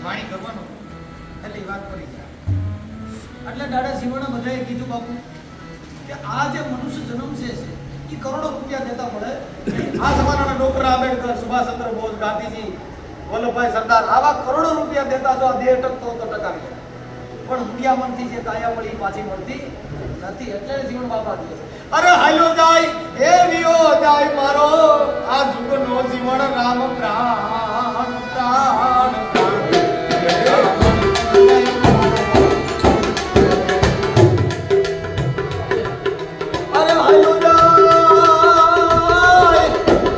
વાણી કરવાનો એટલે વાત કરી જાય. એટલે દાદા શિવણે બધાએ કીધું બાપુ કે આ જે મનુષ્ય જન્મ છે એ કરોડો રૂપિયા દેતા મળે. આ જમાનાના ડોક્ટર આંબેડકર, સુભાષચંદ્ર બોઝ, ગાંધીજી, વલ્લભભાઈ સરદાર આવા કરોડો રૂપિયા દેતા જો આ દેહ ટકતો તો ટકાવી જાય. પણ દુનિયામાંથી જે કાયા મળી પાછી મળતી નથી. એટલે જીવન બાપા કહે છે અરે હાલ્યો જાય એ વિયો જાય મારો આ જુગનો જીવન રામ પ્રાણ પ્રાણ અરે હાલ્યો જાય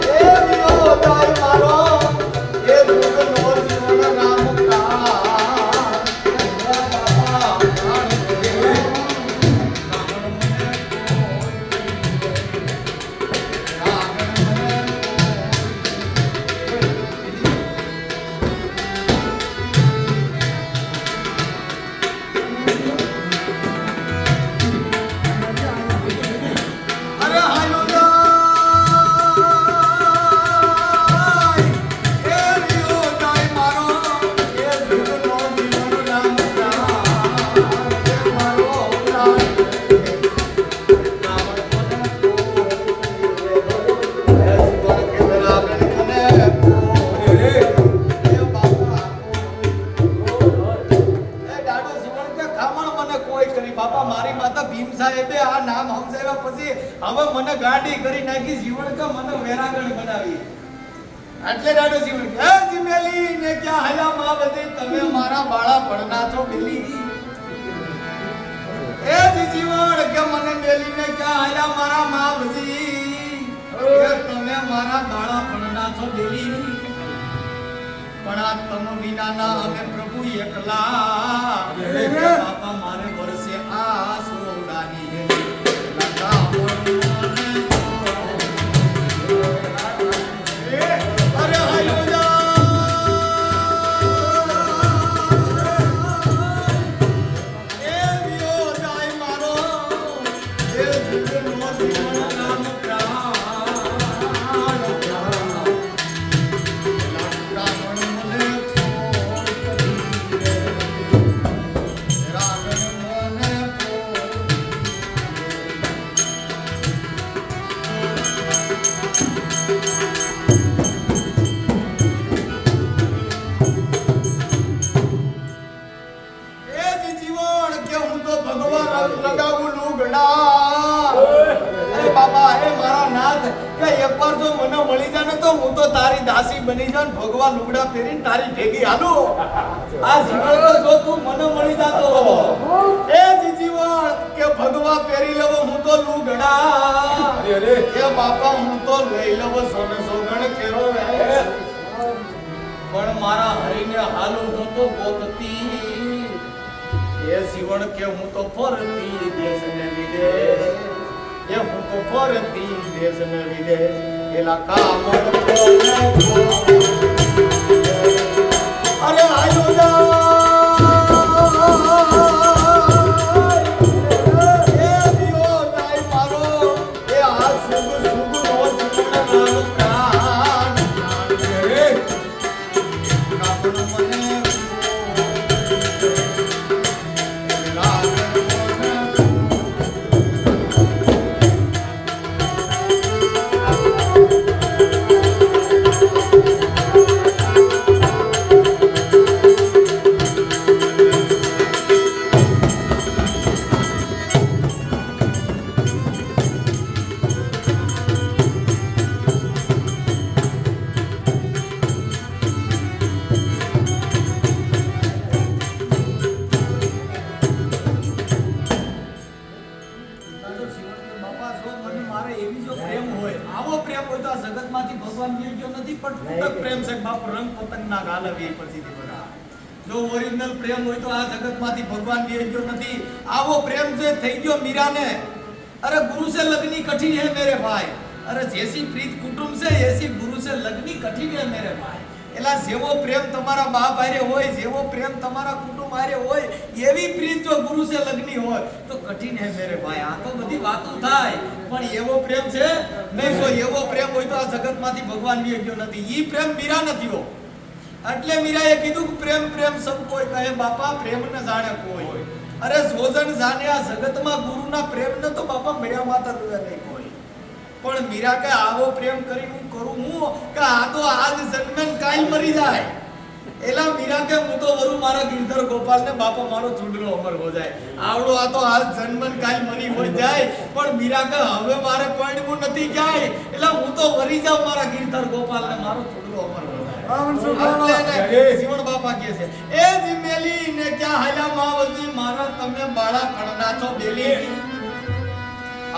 એ વિયો જાય મારો એ જુગનો જીવન રામ એટલે દાડો જીવન હે જીમેલી ને ક્યાં હલા માં બધી તમે મારા બાળા પડના છો બેલી એ જીવન કે મને બેલી ને ક્યાં હલા મારા માં બધી એ તમે મારા બાળા પડના છો બેલી પણ આ તમ વિનાના અમે પ્રભુ એકલા બાપા મારે વર્ષે આ સોડાની લગા ભગવાન લુગડા પહેરીને તારી ભેગી હાલો આ જીવન જો તું મને મળી જાતો એ જીવન કે ભગવા પહેરી લેવો હું તો લુગડા અરે એ બાપા હું તો લઈ લેવો સોને સોગણ કેરો પણ મારા હરીને હાલો હું તો ગોતતી એ જીવન કે હું તો ફરતી દેશને વિદેશ એ હું તો ફરતી દેશને વિદેશ એલા કામ અરે આયો જાય એ દિયો જાય મારો એ આ સુગ સુગ નો જીવન પ્રાણ રે કાપણ મને જો ઓરિજિનલ પ્રેમ હોય તો આ જગતમાંથી ભગવાન વિયો નથી. આવો પ્રેમ જે થઈ ગયો મીરાને અરે ગુરુ સે લગની કઠિન હે મેરે ભાઈ અરે જેસી પ્રીત કુટુંબ સે એસી ગુરુ સે લગની કઠિન હે મેરે ભાઈ. એલા જેવો પ્રેમ તમારા બાપ આરે હોય જેવો પ્રેમ તમારા કુટુંબ આરે હોય એવી પ્રીત જો ગુરુ સે લગની હોય તો કઠિન હે મેરે ભાઈ. આ તો બધી વાતો થાય પણ એવો પ્રેમ છે નહીં. જો એવો પ્રેમ હોય તો આ જગતમાંથી ભગવાન વિયો નથી. ઈ પ્રેમ મીરા નથી હો એટલે મીરાએ કીધું કે પ્રેમ પ્રેમ સબ કોઈ કહે બાપા પ્રેમ ન જાણે કોઈ. અરે સોજન જાણે આ જગતમાં ગુરુના પ્રેમ ન તો બાપા મળ્યા માતા નહીં કોઈ. પણ મીરા કે આવો પ્રેમ કરીને હું કરું હું કે આ તો આજ જન્મે કાલ મરી જાય. એલા મીરા કે હું તો વરુ મારા ગિરધર ગોપાલ ને બાપા મારો ચૂંડલો અમર હો જાય. આવડો આ તો આજ જન્મન કાલ મરી હોય જાય. પણ મીરા કે હવે મારે પડવું નથી જાય. એટલે હું તો વરી જાઉં મારા ગિરધર ગોપાલ ને મારો ચૂંડલો અમર હો જાય. જીવણ બાપા કહે છે એ જીમેલી ને ક્યાં હાલ્યા માવજી મારા તમે બાળા કણના છો બેલી.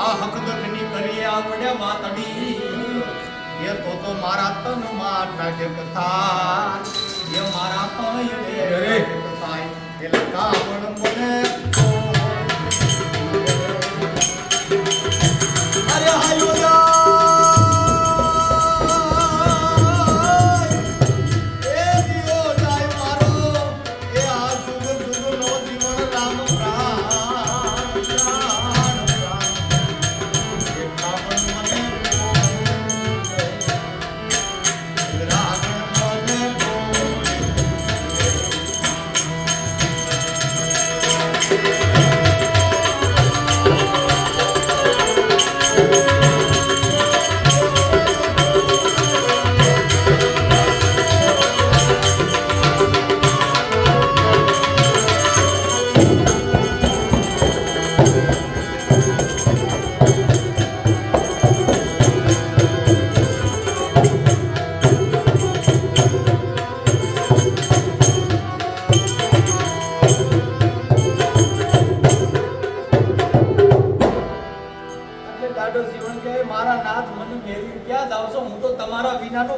આ હક દખની કરી આવડે માતડી એ તો મારા તન માં નાટક થાય. ये मारा पायड़े ताई दिल का मन बने अरे हायो ए दियो जाय मारो ए आ जुग जुग नो जीवन राम प्राण ये का मन मने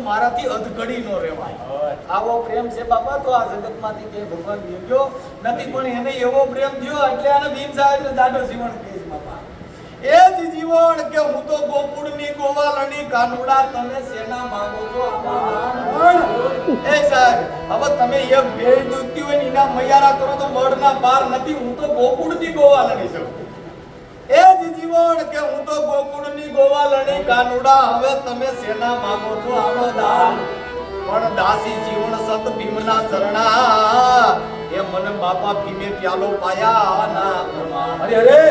મારાથી અધકડી નો રહેવાય. આવો પ્રેમ છે બાપા તો આ જગતમાંથી કે ભગવાન દેજો નથી પણ એને એવો પ્રેમ થયો એટલે આને ભીમ સાહેબ ને દાદો જીવન કહે છે બાપા. એ જ જીવન કે હું તો ગોકુળની ગોવાલની કાનુડા તમે સેના માંગો છો આમાં. એ સાહેબ હવે તમે એક ભેળ દૂધતી હોય ને એના મૈયારા કરો તો મળના પાર નથી. હું તો ગોકુળની ગોવાલની છું. એ જ જીવન કે હું તો ગોકુળની ગોવાલની કાનુડા હવે તમે સેના માંગો છો આનો દાન. પણ દાસી જીવન સત ભીમના ચરણા એ મને બાપા ભીમે પ્યાલો પાયા ના પ્રમાણ. અરે અરે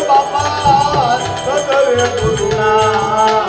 બાપા સદરે ગુરુના